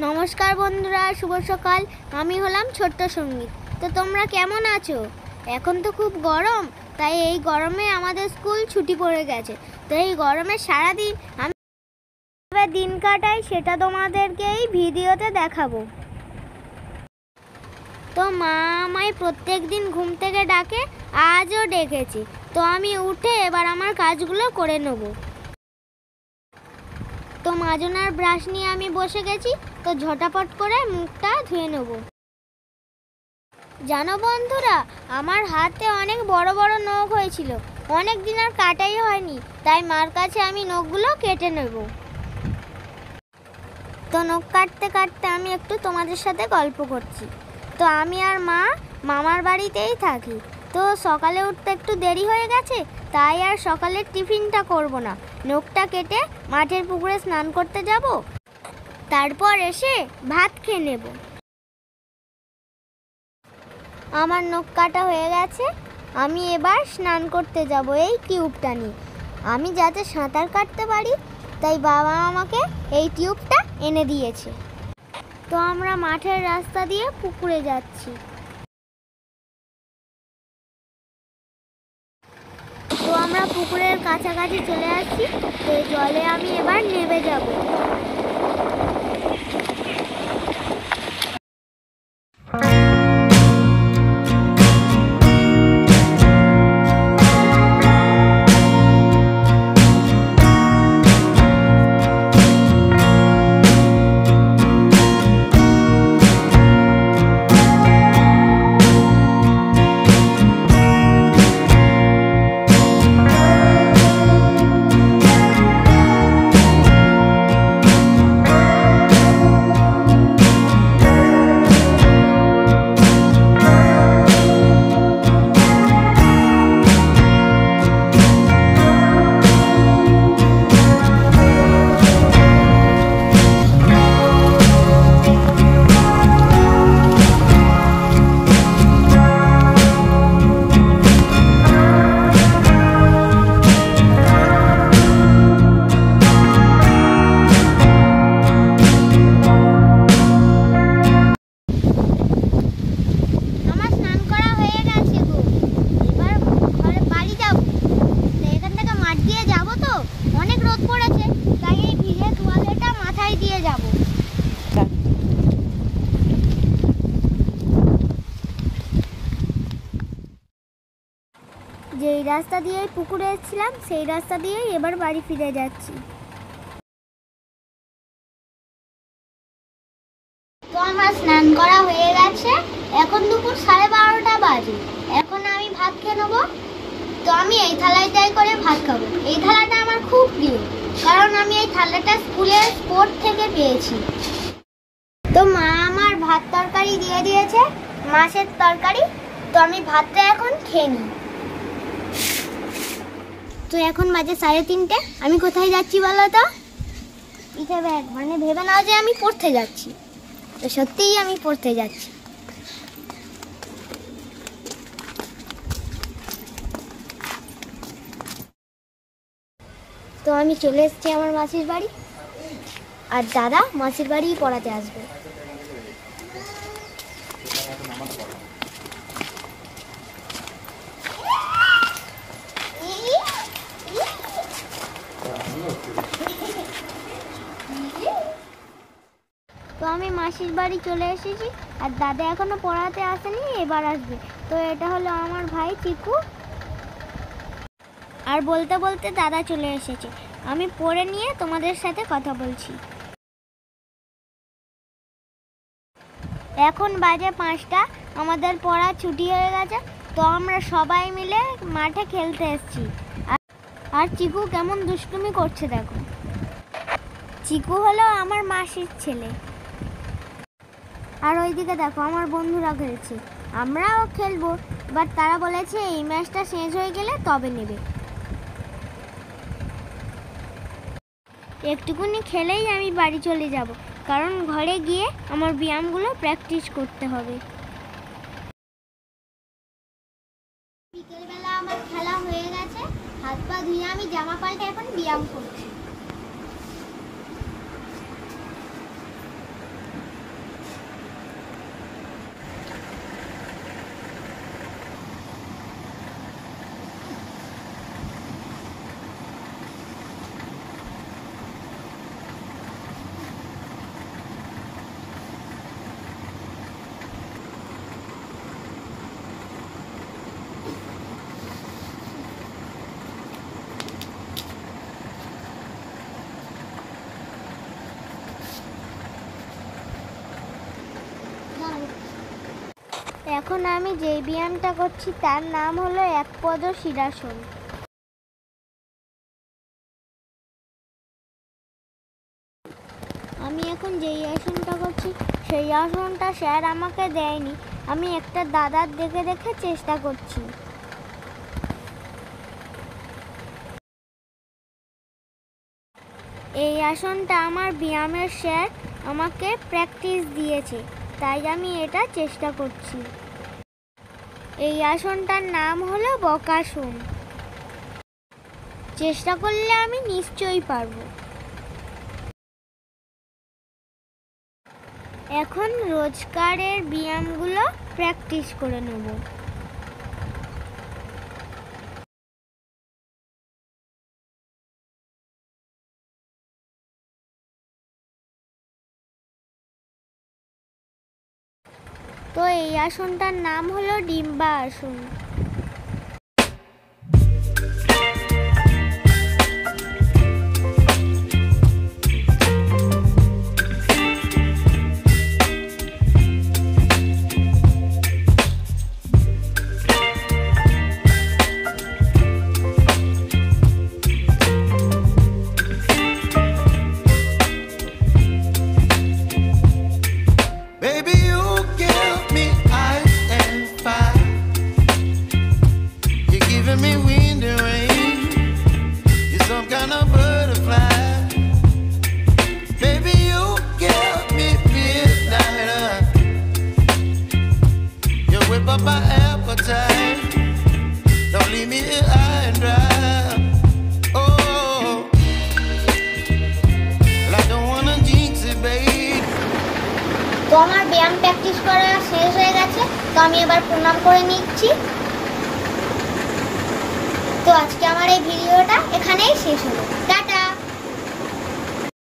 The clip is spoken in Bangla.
নমস্কার বন্ধুরা, শুভ সকাল। আমি হলাম ছোট্ট সঙ্গীত। তো তোমরা কেমন আছো? এখন তো খুব গরম, তাই এই গরমে আমাদের স্কুল ছুটি পড়ে গেছে। তো এই গরমে সারাদিন আমি দিন কাটাই সেটা তোমাদেরকে এই ভিডিওতে দেখাবো। তো মা আমায় প্রত্যেক দিন ঘুম থেকে ডাকে, আজও ডেকেছি। তো আমি উঠে এবার আমার কাজগুলো করে নেব। তো মাজনার ব্রাশ নিয়ে আমি বসে গেছি। তো ঝটাপট করে মুখটা ধুয়ে নেব। জানো বন্ধুরা, আমার হাতে অনেক বড় বড় নখ হয়েছিল, অনেক দিন আর কাটাই হয়নি। তাই মার কাছে আমি নখগুলো কেটে নেব। তো নখ কাটতে কাটতে আমি একটু তোমাদের সাথে গল্প করছি। তো আমি আর মা মামার বাড়িতেই থাকি। তো সকালে উঠতে একটু দেরি হয়ে গেছে, তাই আর সকালের টিফিনটা করব না। নখটা কেটে মাঠের পুকুরে স্নান করতে যাব, তারপর এসে ভাত খেয়ে নেব। আমার নখ কাটা হয়ে গেছে, আমি এবার স্নান করতে যাব এই টিউবটা নিয়ে। আমি যাতে সাঁতার কাটতে পারি, তাই বাবা আমাকে এই টিউবটা এনে দিয়েছে। তো আমরা মাঠের রাস্তা দিয়ে পুকুরে যাচ্ছি। তো আমরা পুকুরের কাছাকাছি চলে আসছি। তো জলে আমি এবার নেমে যাব। যেই রাস্তা দিয়ে পুকুরে এসেছিলাম, সেই রাস্তা দিয়েই এবার বাড়ি ফিরে যাচ্ছি। তো আমার স্নান করা হয়ে গেছে, এখন দুপুর 12:30 বাজে। এখন আমি ভাত খেয়ে নেবো। তো আমি এই থালাটাই করে ভাত খাবো। এই থালাটা আমার খুব প্রিয়, কারণ আমি এই থালাটা স্কুলের স্পোর্ট থেকে পেয়েছি। তো মা আমার ভাত তরকারি দিয়ে দিয়েছে, মাছের তরকারি। তো আমি ভাতটা এখন খেয়ে নিই। তো এখন বাজে 3:30। আমি কোথায় যাচ্ছি বলো তো? পিঠে ব্যাগ, মানে ভেবে নাও যে আমি পড়তে যাচ্ছি। তো সত্যিই আমি পড়তে যাচ্ছি। তো আমি চলে এসেছি আমার মাসির বাড়ি, আর দাদা মাসির বাড়ি পড়াতে আসবে। তো আমি মাসির বাড়ি চলে এসেছি, আর দাদা এখনো পড়াতে আসেনি, এবার আসবে। তো এটা হলো আমার ভাই চিকু। আর বলতে বলতে দাদা চলে এসেছে। আমি পড়ে নিয়ে তোমাদের সাথে কথা বলছি। এখন বাজে 5টা, আমাদের পড়া ছুটি হয়ে গেছে। তো আমরা সবাই মিলে মাঠে খেলতে এসেছি। আর চিকু কেমন দুষ্টুমি করছে দেখো। চিকু হলো আমার মাসির ছেলে। আর ওইদিকে দেখো আমার বন্ধুরা খেলছে, আমরাও খেলবো। বাট তারা বলেছে এই ম্যাচটা শেষ হয়ে গেলে তবে নেবে। একটুকুনি খেলেই আমি বাড়ি চলে যাব, কারণ ঘরে গিয়ে আমার ব্যায়ামগুলো প্র্যাকটিস করতে হবে। বিকেলবেলা আমার খেলা হয়ে গেছে, হাত পা ধুয়ে আমি জামা পাল্টে এখন ব্যায়াম করছি। এখন আমি যে ব্যায়ামটা করছি তার নাম হলো একপদ শিরাসন। আমি এখন যেই আসনটা করছি সেই আসনটা স্যার আমাকে দেয়নি, আমি একটা দাদার দেখে দেখে চেষ্টা করছি। এই আসনটা আমার ব্যায়ামের স্যার আমাকে প্র্যাকটিস দিয়েছে, তাই আমি এটা চেষ্টা করছি। এই আসনটার নাম হলো বকাসন। চেষ্টা করলে আমি নিশ্চয়ই পারবো। এখন রোজকারের ব্যায়ামগুলো প্র্যাকটিস করে নেব। তো এই আসনটার নাম হলো ডিম্বা আসন। তো আমার ব্যায়াম প্র্যাকটিস করা শেষ হয়ে গেছে, তো আমি এবার প্রণাম করে নিচ্ছি। তো আজকে আমার এই ভিডিওটা এখানেই শেষ হলো। টাটা।